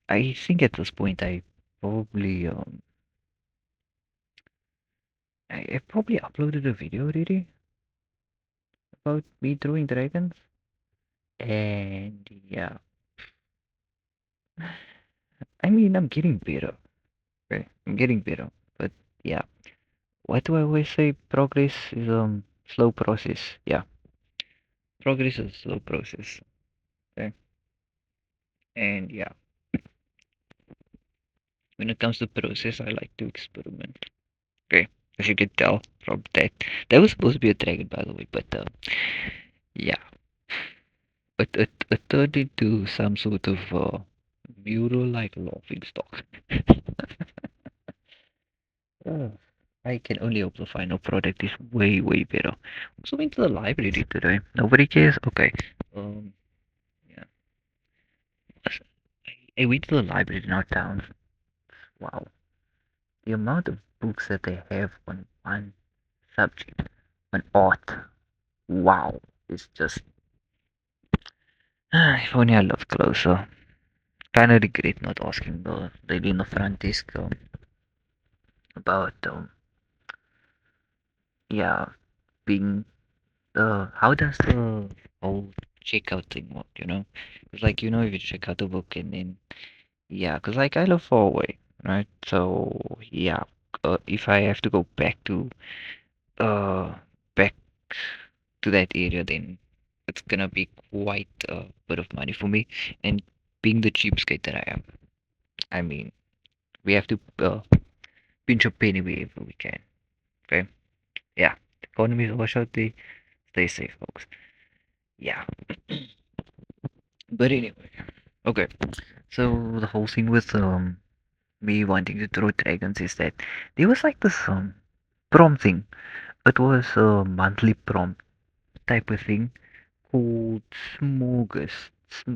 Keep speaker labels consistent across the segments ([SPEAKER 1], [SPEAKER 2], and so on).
[SPEAKER 1] I think at this point probably I probably uploaded a video already about me throwing dragons, and yeah, I mean I'm getting better. Okay, I'm getting better, but yeah, what do I always say? Progress is slow process. Yeah, progress is a slow process. Okay, and yeah, when it comes to process, I like to experiment. Okay, as you can tell from that, that was supposed to be a dragon, by the way, but yeah, it turned into some sort of mural like laughing stock. Uh, I can only hope the final product is way, way better. Also went to the library today. Nobody cares? Okay. Um, yeah. I went to the library in our town. Wow. The amount of books that they have on one subject, on art. Wow. It's just, if only I looked closer. Kinda regret not asking the lady in the front desk about, yeah, being how does the whole checkout thing work, you know? It's like, if you check out the book and then, yeah, because like I live far away, right? So, yeah, if I have to go uh, back to that area, then it's gonna be quite a bit of money for me. And being the cheapskate that I am, I mean, we have to pinch a penny wherever we can, okay? Yeah, the economy is wash out there, stay safe, folks. Yeah, but anyway, okay. So the whole thing with me wanting to throw dragons is that there was like this prom thing. It was a monthly prom type of thing called Smorgas,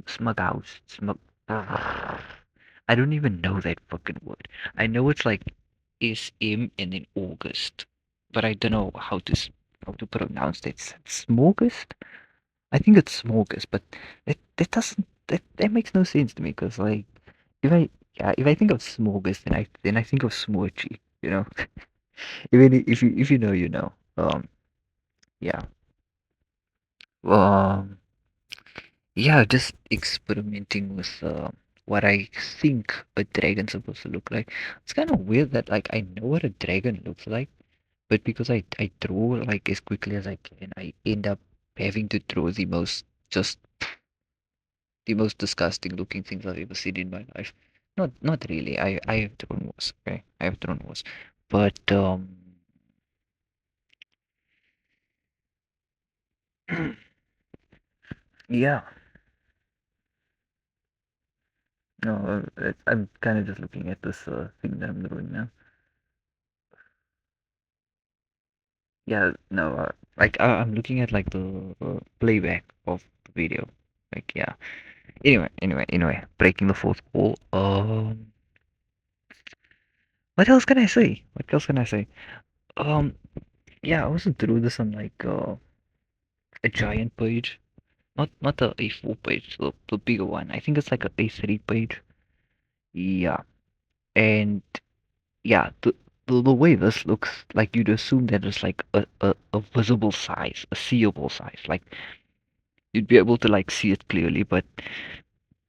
[SPEAKER 1] Smughouse, Smug. I don't even know that fucking word. I know it's like SM and then August, but I don't know how to pronounce that. Smorgast? I think it's Smorgas, but that doesn't that makes no sense to me because like if I if I think of Smorgas, then I think of Smorgy, you know. Even if you know, you know. Yeah. Um, yeah, just experimenting with what I think a dragon's supposed to look like. It's kind of weird that like I know what a dragon looks like, but because I draw like as quickly as I can, I end up having to draw the most disgusting looking things I've ever seen in my life. Not really. I have drawn worse. Okay, I have drawn worse, but yeah. No, I'm kind of just looking at this thing that I'm doing now. Yeah, no, like I'm looking at like the playback of the video. Like, yeah. Anyway, breaking the fourth wall. What else can I say? What else can I say? Um, yeah, I also drew this on like a giant page, not the A4 page, the bigger one. I think it's like a A3 page. Yeah, and yeah, the way this looks, like you'd assume that it's like a visible size, a seeable size. Like you'd be able to like see it clearly, but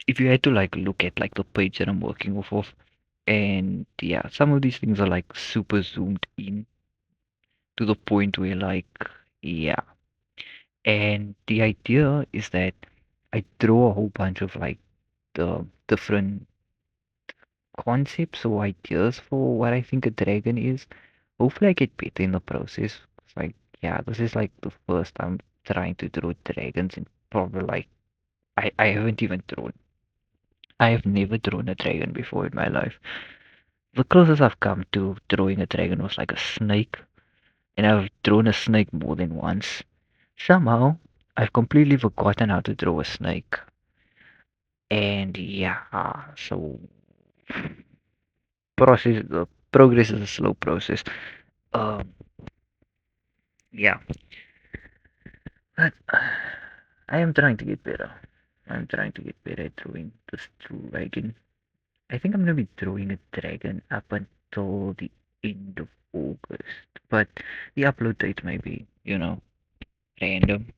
[SPEAKER 1] if you had to like look at like the page that I'm working off of, and yeah, some of these things are like super zoomed in to the point where like yeah, and the idea is that I draw a whole bunch of like the different concepts or ideas for what I think a dragon is. Hopefully, I get better in the process. It's like, yeah, this is like the first time trying to draw dragons, and probably like I haven't even drawn. I have never drawn a dragon before in my life. The closest I've come to drawing a dragon was like a snake, and I've drawn a snake more than once. Somehow, I've completely forgotten how to draw a snake. And yeah, so progress is a slow process. Um, yeah, but I am trying to get better. I'm trying to get better at drawing this dragon. I think I'm gonna be throwing a dragon up until the end of August. But the upload date might be, random.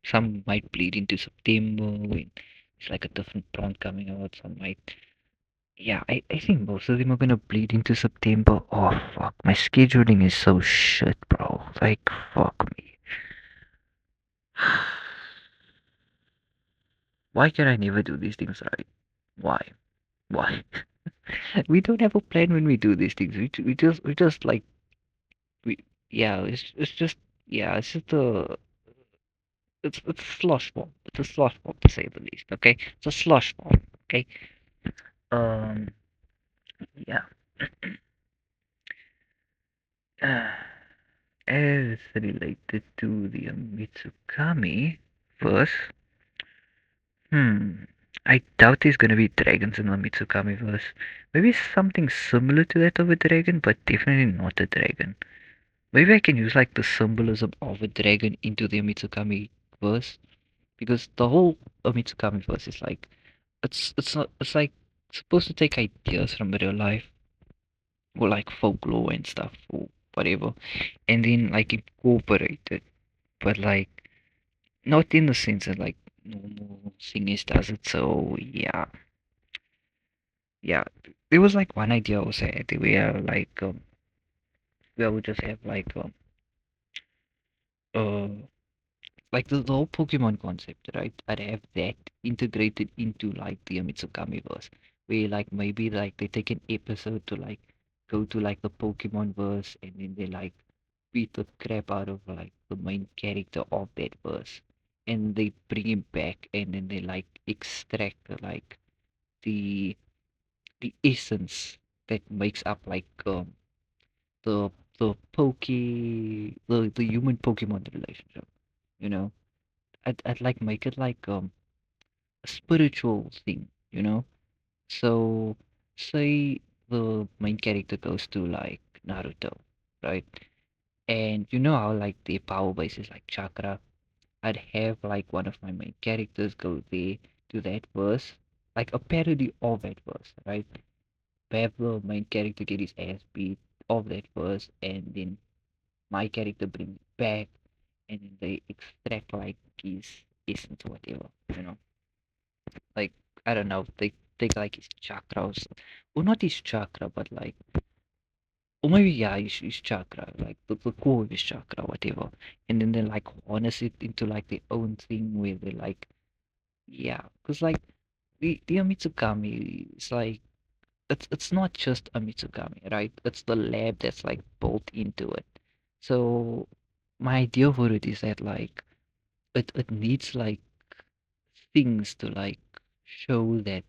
[SPEAKER 1] Some might bleed into September when it's like a different prompt coming out. Some might, yeah, I think most of them are gonna bleed into September. Oh fuck, my scheduling is so shit, bro. Like fuck me. Why can I never do these things right? Why? Why? We don't have a plan when we do these things. We just like we yeah. It's just yeah. It's a slush bomb. It's a slush bomb to say the least. Okay, it's a slush bomb. Okay. Um. Yeah. As related to the Mitsukami verse, hmm, I doubt there's gonna be dragons in the Mitsukami verse. Maybe something similar to that of a dragon, but definitely not a dragon. Maybe I can use like the symbolism of a dragon into the Mitsukami verse because the whole Mitsukami verse is like it's not it's like supposed to take ideas from real life or like folklore and stuff or whatever, and then like incorporate it, but like not in the sense that like normal singers does it. So yeah, yeah. There was like one idea also had where where we just have uh the whole Pokemon concept, right? I'd have that integrated into like the Mitsukami verse, where like maybe like they take an episode to like go to like the Pokemon verse, and then they like beat the crap out of like the main character of that verse, and they bring him back, and then they like extract the the essence that makes up the the human Pokemon relationship, you know. I'd like make it like a spiritual thing, you know. So say the main character goes to like Naruto, right? And you know how like the power base is like chakra. I'd have like one of my main characters go there to that verse, like a parody of that verse, right? Have the main character get his ass beat of that verse, and then my character brings it back, and then they extract like his essence or whatever, you know. Like I don't know, they take like his chakras, or not his chakra, but like, or maybe yeah, his chakra, like the core of his chakra, whatever, and then they like harness it into like their own thing where they like, yeah, because like the Amitsukami is like it's not just a Mitsukami, right? It's the lab that's like built into it. So my idea for it is that like it needs like things to like show that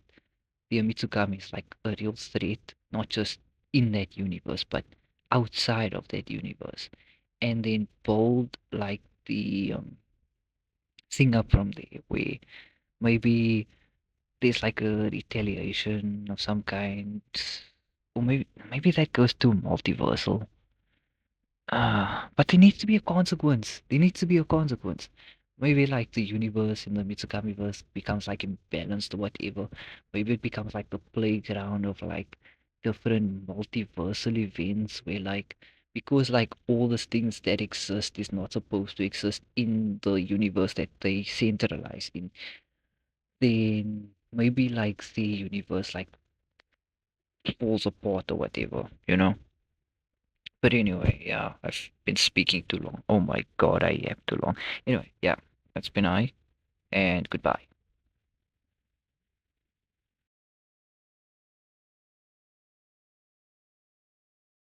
[SPEAKER 1] the Mitsukami is like a real threat, not just in that universe, but outside of that universe. And then build like the thing up from there, where maybe there's like a retaliation of some kind, or maybe that goes to multiversal. But there needs to be a consequence. There needs to be a consequence. Maybe like the universe in the Mitsukami verse becomes like imbalanced or whatever. Maybe it becomes like the playground of like different multiversal events where like because like all these things that exist is not supposed to exist in the universe that they centralize in, then maybe like the universe like falls apart or whatever, you know? But anyway, yeah, I've been speaking too long. Oh my god, I am too long. Anyway, yeah, that's been I, and goodbye.